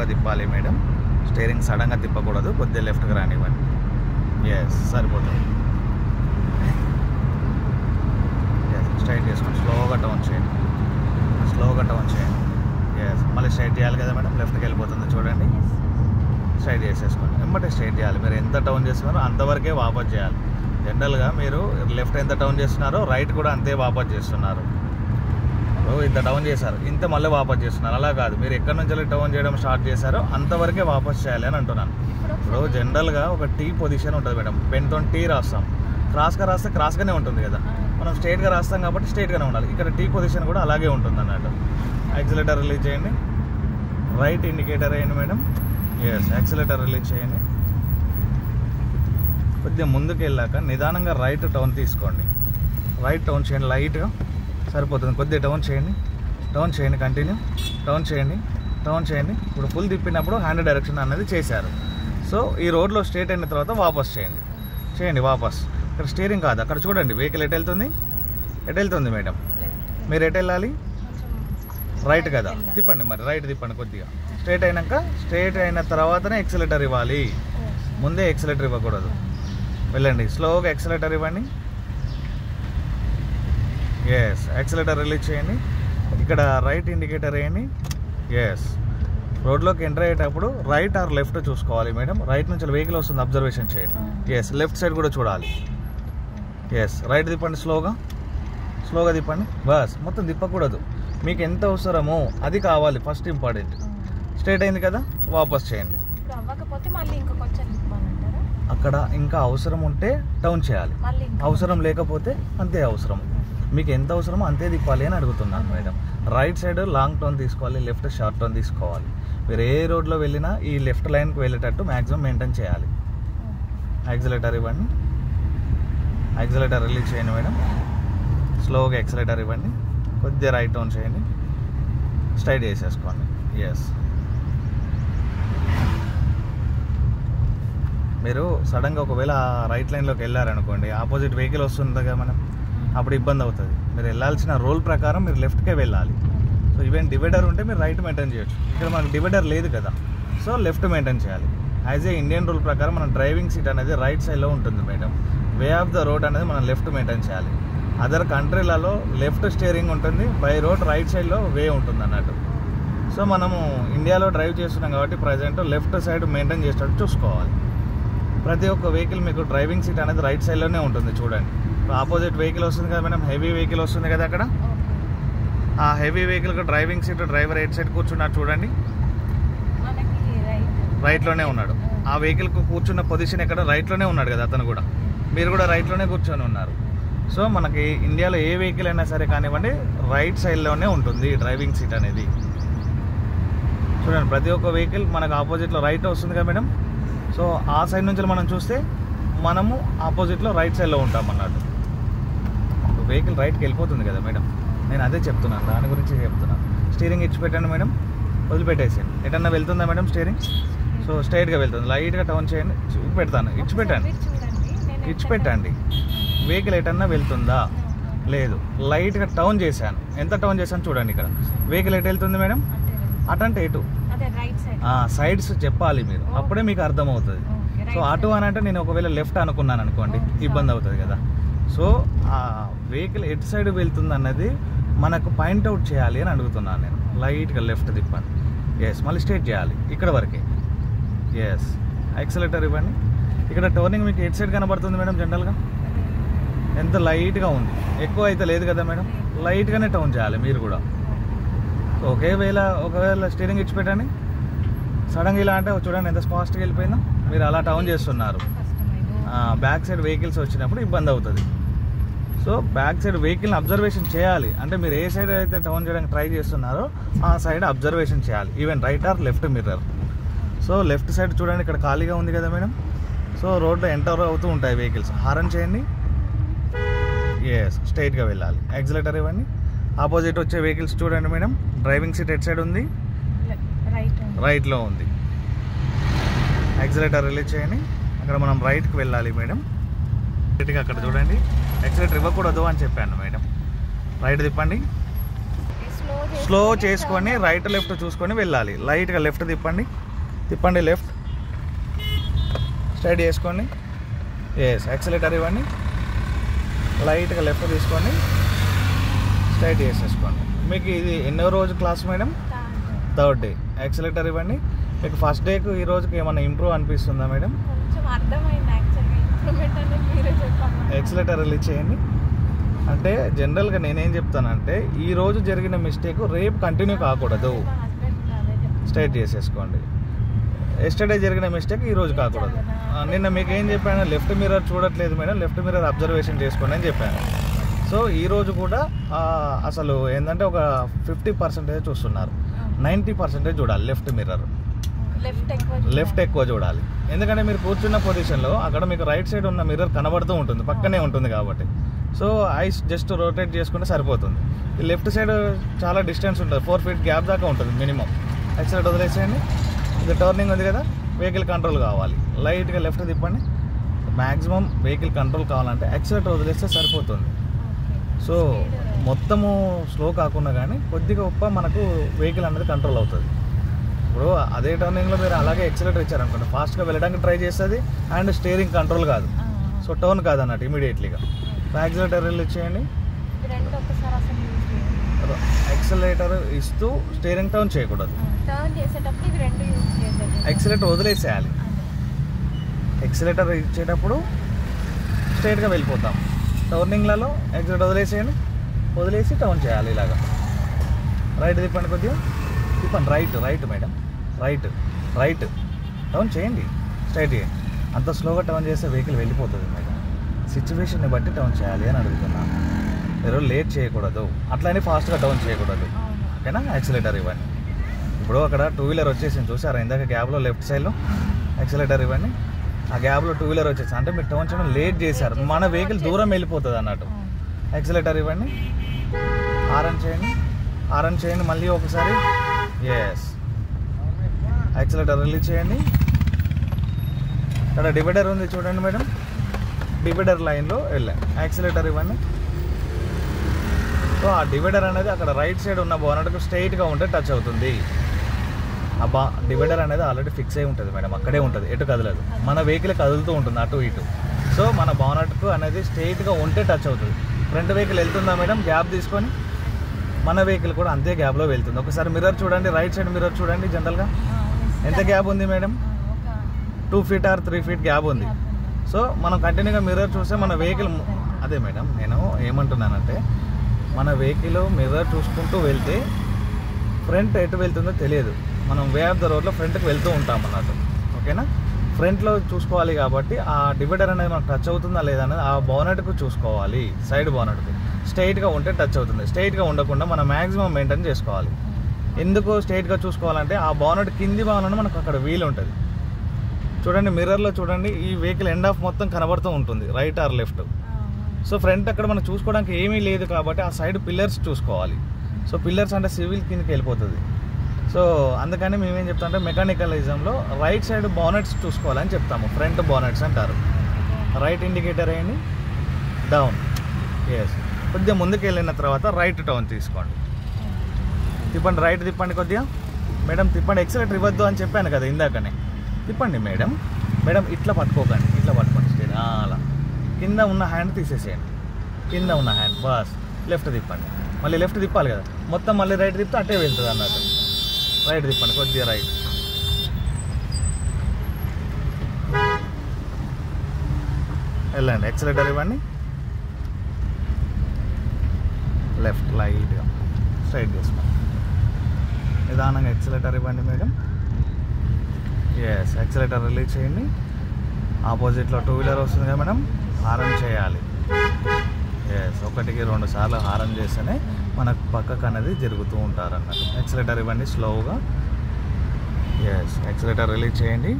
స్లోగా తిప్పాలి madam. Steering సడన్గా తిప్పకూడదు, కొద్దిగా లెఫ్ట్కి రానివ్వండి. ఎస్, సరిపోతుంది. స్ట్రైట్ చేసుకోండి, స్లోగా టర్న్ చేయండి, స్లోగా టర్న్ చేయండి. ఎస్, మళ్ళీ స్ట్రైట్ చేయాలి కదా మేడం, లెఫ్ట్కి వెళ్ళిపోతుంది చూడండి. స్ట్రైట్ చేసేసుకోండి, వెంబటే స్ట్రైట్ చేయాలి. మీరు ఎంత టర్న్ చేస్తున్నారో అంతవరకే వాపస్ చేయాలి. జనరల్గా మీరు లెఫ్ట్ ఎంత టర్న్ చేస్తున్నారో రైట్ కూడా అంతే వాపస్ చేస్తున్నారు. ఇంత డౌన్ చేశారు, ఇంత మళ్ళీ వాపస్ చేస్తున్నారు. అలా కాదు, మీరు ఎక్కడి నుంచి టర్న్ చేయడం స్టార్ట్ చేశారో అంతవరకే వాపస్ చేయాలి అని అంటున్నాను. ఇప్పుడు జనరల్గా ఒక టీ పొజిషన్ ఉంటుంది మేడం, పెన్తో టీ రాస్తాం, క్రాస్గా రాస్తే క్రాస్గానే ఉంటుంది కదా, మనం స్ట్రైట్గా రాస్తాం కాబట్టి స్ట్రైట్గానే ఉండాలి. ఇక్కడ టీ పొజిషన్ కూడా అలాగే ఉంటుంది అన్నట్టు. యాక్సిలరేటర్ రిలీజ్ చేయండి, రైట్ ఇండికేటర్ వేయండి మేడం. ఎస్, యాక్సిలరేటర్ రిలీజ్ చేయండి. కొద్దిగా ముందుకు వెళ్ళాక నిదానంగా రైట్ టర్న్ తీసుకోండి, రైట్ టర్న్ చేయండి, లైట్గా సరిపోతుంది. కొద్దిగా టర్న్ చేయండి, టర్న్ చేయండి, కంటిన్యూ టర్న్ చేయండి, టర్న్ చేయండి. ఇప్పుడు ఫుల్ తిప్పినప్పుడు హ్యాండ్ డైరెక్షన్ అనేది చేశారు. సో ఈ రోడ్లో స్ట్రైట్ అయిన తర్వాత వాపస్ చేయండి, చేయండి వాపస్. ఇక్కడ స్టీరింగ్ కాదు, అక్కడ చూడండి వెహికల్ ఎటు వెళ్తుంది, ఎటు వెళ్తుంది మేడం, మీరు ఎటు వెళ్ళాలి, రైట్ కదా, తిప్పండి మరి, రైట్ తిప్పండి. కొద్దిగా స్ట్రైట్ అయినాక, స్ట్రైట్ అయిన తర్వాతనే ఎక్సిలేటర్ ఇవ్వాలి, ముందే ఎక్సిలేటర్ ఇవ్వకూడదు. వెళ్ళండి, స్లోగా ఎక్సిలేటర్ ఇవ్వండి. ఎస్, యాక్సిలరేటర్ రిలీజ్ చేయండి. ఇక్కడ రైట్ ఇండికేటర్ వేయండి. ఎస్, రోడ్లోకి ఎంటర్ అయ్యేటప్పుడు రైట్ ఆర్ లెఫ్ట్ చూసుకోవాలి మేడం. రైట్ నుంచి వెహికల్ వస్తుంది అబ్జర్వేషన్ చేయండి. ఎస్, లెఫ్ట్ సైడ్ కూడా చూడాలి. ఎస్, రైట్ తిప్పండి, స్లోగా స్లోగా తిప్పండి. బస్, మొత్తం తిప్పకూడదు, మీకు ఎంత అవసరమో అది కావాలి, ఫస్ట్ ఇంపార్టెంట్. స్ట్రైట్ అయింది కదా, వాపస్ చేయండి. అక్కడ ఇంకా అవసరం ఉంటే టర్న్ చేయాలి, అవసరం లేకపోతే అంతే అవసరం. మీకు ఎంత అవసరమో అంతే తిప్పాలి అని అడుగుతున్నాను madam. Right side long turn తీసుకోవాలి, లెఫ్ట్ షార్ట్ టర్న్ తీసుకోవాలి. మీరు ఏ రోడ్లో వెళ్ళినా ఈ లెఫ్ట్ లైన్కి వెళ్ళేటట్టు మ్యాక్సిమం మెయింటైన్ చేయాలి. యాక్సిలరేటర్ ఇవ్వండి, యాక్సిలరేటర్ రిలీజ్ చేయండి మేడం. స్లోగా యాక్సిలరేటర్ ఇవ్వండి, కొద్దిగా రైట్ టర్న్ చేయండి, స్ట్రైట్ చేసేసుకోండి. ఎస్, మీరు సడన్గా ఒకవేళ రైట్ లైన్లోకి వెళ్ళారనుకోండి, ఆపోజిట్ వెహికల్ వస్తుంది కదా మనం, అప్పుడు ఇబ్బంది అవుతుంది. మీరు వెళ్ళాల్సిన రూల్ ప్రకారం మీరు లెఫ్ట్కే వెళ్ళాలి. సో ఈవెన్ డివైడర్ ఉంటే మీరు రైట్ మెయింటైన్ చేయొచ్చు, ఇక్కడ మనకు డివైడర్ లేదు కదా, సో లెఫ్ట్ మెయింటైన్ చేయాలి. యాజ్ ఏ ఇండియన్ రూల్ ప్రకారం మన డ్రైవింగ్ సీట్ అనేది రైట్ సైడ్లో ఉంటుంది madam. Way of the road అనేది మనం లెఫ్ట్ మెయింటైన్ చేయాలి. అదర్ కంట్రీలలో లెఫ్ట్ స్టీరింగ్ ఉంటుంది, బై రోడ్ రైట్ సైడ్లో వే ఉంటుంది అన్నట్టు. సో మనము ఇండియాలో డ్రైవ్ చేస్తున్నాం కాబట్టి ప్రజెంట్ లెఫ్ట్ సైడ్ మెయింటైన్ చేసేటట్టు చూసుకోవాలి. ప్రతి ఒక్క వెహికల్ మీకు డ్రైవింగ్ సీట్ అనేది రైట్ సైడ్లోనే ఉంటుంది చూడండి. ఆపోజిట్ వెహికల్ వస్తుంది కదా మేడం, హెవీ వెహికల్ వస్తుంది కదా, అక్కడ ఆ హెవీ వెహికల్కి driving seat driver right side కూర్చున్నాడు చూడండి, రైట్లోనే ఉన్నాడు. ఆ వెహికల్కి కూర్చున్న పొజిషన్ ఎక్కడ, రైట్లోనే ఉన్నాడు కదా అతను కూడా, మీరు కూడా రైట్లోనే కూర్చొని ఉన్నారు. సో మనకి ఇండియాలో ఏ వెహికల్ అయినా సరే కానివ్వండి రైట్ సైడ్లోనే ఉంటుంది డ్రైవింగ్ సీట్ అనేది. చూడండి, ప్రతి ఒక్క వెహికల్ మనకు ఆపోజిట్లో రైట్ వస్తుంది కదా మేడం. సో ఆ సైడ్ నుంచి మనం చూస్తే మనము ఆపోజిట్లో రైట్ సైడ్లో ఉంటాం అన్నట్టు. వెహికల్ రైట్కి వెళ్ళిపోతుంది కదా మేడం, నేను అదే చెప్తున్నాను, దాని గురించి చెప్తున్నాను. స్టీరింగ్ ఇచ్చిపెట్టండి మేడం, వదిలిపెట్టేసేయండి. ఎటన్నా వెళ్తుందా మేడం స్టీరింగ్? సో స్ట్రైట్గా వెళ్తుంది, లైట్గా టర్న్ చేయండి, పెడతాను, ఇచ్చిపెట్టండి, ఇచ్చిపెట్టండి. వెహికల్ ఎటన్నా వెళ్తుందా? లేదు, లైట్గా టర్న్ చేశాను. ఎంత టర్న్ చేశాను చూడండి. ఇక్కడ వెహికల్ ఎటు వెళ్తుంది మేడం? అటంటే ఎటు, సైడ్స్ చెప్పాలి మీరు, అప్పుడే మీకు అర్థమవుతుంది. సో అటు అని అంటే నేను ఒకవేళ లెఫ్ట్ అనుకున్నాను అనుకోండి, ఇబ్బంది అవుతుంది కదా. సో ఆ వెహికల్ ఎటు సైడ్ వెళ్తుంది అన్నది మనకు పాయింట్అవుట్ చేయాలి అని అడుగుతున్నాను నేను. లైట్గా లెఫ్ట్ తిప్పండి. ఎస్, మళ్ళీ స్ట్రైట్ చేయాలి ఇక్కడ వరకే. ఎస్, యాక్సిలరేటర్ ఇవ్వండి. ఇక్కడ టర్నింగ్ మీకు ఎటు సైడ్ కనబడుతుంది మేడం? జనరల్గా ఎంత లైట్గా ఉంది, ఎక్కువ అయితే లేదు కదా మేడం, లైట్గానే టర్న్ చేయాలి మీరు కూడా. ఒకవేళ స్టీరింగ్ ఇచ్చిపెట్టండి, సడన్గా ఇలా అంటే చూడండి ఎంత ఫాస్ట్గా వెళ్ళిపోయిందో. మీరు అలా టర్న్ చేస్తున్నారు, బ్యాక్ సైడ్ వెహికల్స్ వచ్చినప్పుడు ఇబ్బంది అవుతుంది. సో బ్యాక్ సైడ్ వెహికల్ని అబ్జర్వేషన్ చేయాలి. అంటే మీరు ఏ సైడ్ అయితే టర్న్ చేయడానికి ట్రై చేస్తున్నారో ఆ సైడ్ అబ్జర్వేషన్ చేయాలి, even right are left mirror. So left side చూడండి, ఇక్కడ ఖాళీగా ఉంది కదా మేడం. సో రోడ్లో ఎంటర్ అవుతూ ఉంటాయి వెహికల్స్, హారన్ చేయండి. ఎస్, స్ట్రైట్గా వెళ్ళాలి. యాక్సిలరేటర్ ఇవ్వండి. ఆపోజిట్ వచ్చే వెహికల్స్ చూడండి madam, driving seat at side ఉంది? రైట్లో ఉంది. యాక్సిలరేటర్ రిలీజ్ చేయండి. అక్కడ మనం రైట్కి వెళ్ళాలి మేడం. రైట్గా అక్కడ చూడండి, యాక్సిలరేటర్ ఇవ్వకూడదు అని చెప్పాను మేడం. రైట్ తిప్పండి, స్లో చేసుకొని రైట్ లెఫ్ట్ చూసుకొని వెళ్ళాలి. లైట్గా లెఫ్ట్ తిప్పండి లెఫ్ట్ స్ట్రైట్ చేసుకోండి. ఎస్ యాక్సిలేటర్ ఇవ్వండి. లైట్గా లెఫ్ట్ తీసుకొని స్ట్రైట్ చేసేసుకోండి. మీకు ఇది ఎన్నో రోజు class madam? Third day. Accelerator ఇవ్వండి. మీకు ఫస్ట్ డేకు ఈ రోజుకి ఏమైనా ఇంప్రూవ్ అనిపిస్తుందా మేడం? యాక్సిలేటర్ రిలీజ్ చేయండి. అంటే జనరల్గా నేనేం చెప్తానంటే ఈ రోజు జరిగిన మిస్టేక్ రేపు కంటిన్యూ కాకూడదు. స్ట్రైట్ చేసేసుకోండి. ఎస్టర్డే జరిగిన మిస్టేక్ ఈ రోజు కాకూడదు. నిన్న మీకు ఏం చెప్పాను, లెఫ్ట్ మిర్రర్ చూడట్లేదు మేడం, లెఫ్ట్ మిర్రర్ అబ్జర్వేషన్ చేసుకోండి అని చెప్పాను. సో ఈరోజు కూడా అసలు ఏంటంటే ఒక 50% చూస్తున్నారు, 90% చూడాలి లెఫ్ట్ మిర్రర్. లెఫ్ట్ ఎక్కువ చూడాలి. ఎందుకంటే మీరు కూర్చున్న పొజిషన్లో అక్కడ మీకు రైట్ సైడ్ ఉన్న మిర్రర్ కనబడుతూ ఉంటుంది, పక్కనే ఉంటుంది కాబట్టి. సో ఐస్ జస్ట్ రొటేట్ చేసుకుంటే సరిపోతుంది. ఈ లెఫ్ట్ సైడ్ చాలా డిస్టెన్స్ ఉంటుంది, 4 feet గ్యాప్ దాకా ఉంటుంది మినిమం. యాక్సిలేటర్ వదిలేసేయండి. ఇది టర్నింగ్ ఉంది కదా, వెహికల్ కంట్రోల్ కావాలి. లైట్గా లెఫ్ట్ తిప్పండి. మ్యాక్సిమం వెహికల్ కంట్రోల్ కావాలంటే యాక్సిలేటర్ వదిలేస్తే సరిపోతుంది. సో మొత్తము స్లో కాకుండా కానీ కొద్దిగా గొప్ప మనకు వెహికల్ అనేది కంట్రోల్ అవుతుంది. ఇప్పుడు అదే టర్నింగ్లో మీరు అలాగే యాక్సిలేటర్ ఇచ్చారనుకోండి, ఫాస్ట్గా వెళ్ళడానికి ట్రై చేస్తుంది అండ్ స్టీరింగ్ కంట్రోల్ కాదు. సో టర్న్ కాదు అన్నట్టు ఇమీడియట్లీగా. యాక్సిలేటర్ రిలీజ్ చేయండి. యాక్సిలేటర్ ఇస్తూ స్టీరింగ్ టర్న్ చేయకూడదు. యాక్సిలేటర్ వదిలేసేయాలి. యాక్సిలేటర్ ఇచ్చేటప్పుడు స్ట్రైట్గా వెళ్ళిపోతాం. టర్నింగ్లలో యాక్సిలేటర్ వదిలేసేయండి. వదిలేసి టర్న్ చేయాలి ఇలాగా. రైట్ తిప్పండి, కొద్దిగా తిప్పండి. రైట్ మేడం, రైట్ టర్న్ చేయండి. స్ట్రైట్ చేయండి. అంత స్లోగా టర్న్ చేస్తే వెహికల్ వెళ్ళిపోతుంది మేడం. సిచ్యువేషన్ని బట్టి టర్న్ చేయాలి అని అడుగుతున్నాను. మీరు లేట్ చేయకూడదు, అట్లనే ఫాస్ట్గా టర్న్ చేయకూడదు. ఓకేనా? యాక్సిలేటర్ ఇవ్వండి. ఇప్పుడు అక్కడ 2-wheeler వచ్చేసింది చూసారా, ఇందాక గ్యాప్లో లెఫ్ట్ సైడ్లో. యాక్సిలేటర్ ఇవ్వండి. ఆ గ్యాప్లో 2-wheeler వచ్చేసింది అంటే మీరు టర్న్ చేయడం లేట్ చేశారు, మన వెహికల్ దూరం వెళ్ళిపోతుంది అన్నట్టు. యాక్సిలేటర్ ఇవ్వండి. హారన్ చేయండి మళ్ళీ ఒకసారి. ఎస్. యాక్సిలేటర్ రిలీజ్ చేయండి. ఇక్కడ డివైడర్ ఉంది చూడండి మేడం, డివైడర్ లైన్లో వెళ్ళాం. యాక్సిలేటర్ ఇవ్వండి. సో ఆ డివైడర్ అనేది అక్కడ రైట్ సైడ్ ఉన్న బోనట్కు స్ట్రైట్గా ఉంటే టచ్ అవుతుంది. డివైడర్ అనేది ఆల్రెడీ ఫిక్స్ అయి ఉంటుంది మేడం, అక్కడే ఉంటుంది, ఎటు కదలదు. మన వెహికల్ కదులుతూ ఉంటుంది అటు ఇటు. సో మన బోనట్కు అనేది స్ట్రైట్గా ఉంటే టచ్ అవుతుంది. ఫ్రంట్ వెహికల్ వెళ్తుందా మేడం గ్యాప్ తీసుకొని, మన వెహికల్ కూడా అంతే గ్యాప్లో వెళ్తుంది. ఒకసారి మిర్రర్ చూడండి, రైట్ సైడ్ మిర్రర్ చూడండి. జనరల్గా ఎంత గ్యాప్ ఉంది madam? 2 feet or 3 feet gap ఉంది. సో మనం కంటిన్యూగా మిర్రర్ చూస్తే మన వెహికల్, అదే మేడం నేను ఏమంటున్నానంటే మన వెహికల్ మిర్రర్ చూసుకుంటూ వెళ్తే ఫ్రంట్ ఎటు వెళ్తుందో తెలియదు. మనం వే ఆఫ్ ద రోడ్లో ఫ్రంట్కి వెళ్తూ ఉంటాం అన్నట్టు. ఓకేనా? ఫ్రంట్లో చూసుకోవాలి కాబట్టి ఆ డివైడర్ అనేది మనకు టచ్ అవుతుందా లేదా అనేది ఆ బోనట్కు చూసుకోవాలి. సైడ్ బోనట్కు స్ట్రైట్గా ఉంటే టచ్ అవుతుంది. స్ట్రైట్గా ఉండకుండా మనం మ్యాక్సిమం మెయింటైన్ చేసుకోవాలి. ఎందుకు స్ట్రైట్గా చూసుకోవాలంటే ఆ బోనట్ కింది భాగంలో మనకు అక్కడ వీల్ ఉంటుంది చూడండి. మిర్రర్లో చూడండి, ఈ వెహికల్ ఎండ్ ఆఫ్ మొత్తం కనబడుతూ ఉంటుంది, right are left. So front అక్కడ మనం చూసుకోవడానికి ఏమీ లేదు కాబట్టి ఆ సైడ్ పిల్లర్స్ చూసుకోవాలి. సో పిల్లర్స్ అంటే సివిల్ కిందకి వెళ్ళిపోతుంది. సో అందుకని మేమేం చెప్తామంటే మెకానికలిజంలో రైట్ సైడ్ బోనెట్స్ చూసుకోవాలని చెప్తాము. ఫ్రంట్ బోనెట్స్ అంటారు. రైట్ ఇండికేటర్ వేయండి, డౌన్. ఎస్. కొద్దిగా ముందుకు వెళ్ళిన తర్వాత రైట్ టర్న్ తీసుకోండి. తిప్పండి, రైట్ తిప్పండి కొద్దిగా మేడం, తిప్పండి. యాక్సిలేటర్ ఇవ్వద్దు అని చెప్పాను కదా ఇందాకనే. తిప్పండి మేడం. ఇట్లా పట్టుకోకండి, ఇట్లా పట్టుకోండి స్టేట్. అలా కింద ఉన్న హ్యాండ్ తీసేసేయండి, కింద ఉన్న హ్యాండ్ బస్. లెఫ్ట్ తిప్పండి, మళ్ళీ లెఫ్ట్ తిప్పాలి కదా, మొత్తం మళ్ళీ రైట్ తిప్పితే అట్టే వెళ్తుంది అన్నట్టు. రైట్ తిప్పండి కొద్దిగా, రైట్. వెళ్ళండి. యాక్సిలేటర్ ఇవ్వండి. లెఫ్ట్ లైట్గా స్ట్రైట్ చేసుకోండి. నిదానంగా యాక్సిలేటర్ ఇవ్వండి మేడం. ఎస్. యాక్సిలేటర్ రిలీజ్ చేయండి. ఆపోజిట్లో 2-wheeler వస్తుంది కదా మేడం, హారన్ చేయాలి. ఎస్. 1కి 2 సార్లు హారన్ చేస్తేనే మనకు పక్కకు అనేది జరుగుతూ ఉంటారు అన్నట్టు. యాక్సిలేటర్ ఇవ్వండి స్లోగా. ఎస్. యాక్సిలేటర్ రిలీజ్ చేయండి.